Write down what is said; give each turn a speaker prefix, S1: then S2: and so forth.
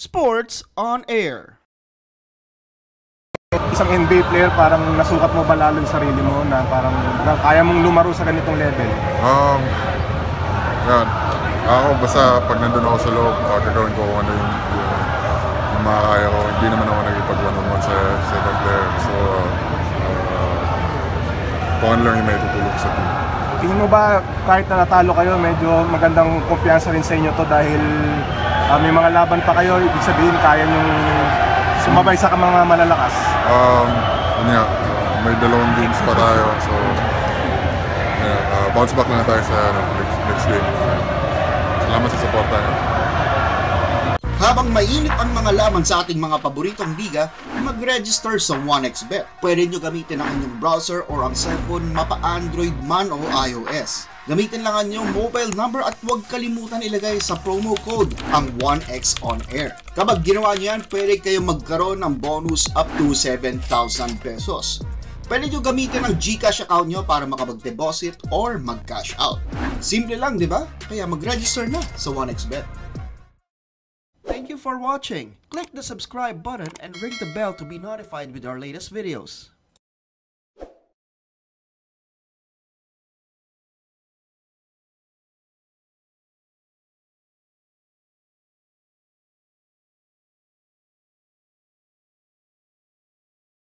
S1: Sports on Air.
S2: Isang NBA player, parang nasukat mo ba lalo yung sarili mo na parang kaya mong lumaro sa ganitong level?
S3: Yan. Ako basta pag nandun ako sa loob, gagawin ko kung ano yung makakaya ko. Hindi naman ako nagipag one-on-one sa ibang player. So, kung ano lang yung may tutulog sa team.
S2: Tingin mo ba kahit na natalo kayo, medyo magandang kumpiyansa rin sa inyo to dahil may mga laban pa kayo, ibig sabihin kaya yung sumabay sa mga malalakas?
S3: May dalawang games pa tayo. So, bounce back na tayo sa next game. Salamat sa suporta niyo.
S4: Habang mainit ang mga laban sa ating mga paboritong liga, mag-register sa 1xBet. Pwede nyo gamitin ang inyong browser or ang cellphone, mapa Android man o iOS. Gamitin lang ang inyong mobile number at huwag kalimutan ilagay sa promo code ang 1x on air. Kapag ginawa nyo yan, pwede kayong magkaroon ng bonus up to 7,000 pesos. Pwede nyo gamitin ang GCash account nyo para makapag-deposit or mag-cash out. Simple lang, di ba? Kaya mag-register na sa 1xBet.
S1: Thank you for watching. Click the subscribe button and ring the bell to be notified with our latest videos.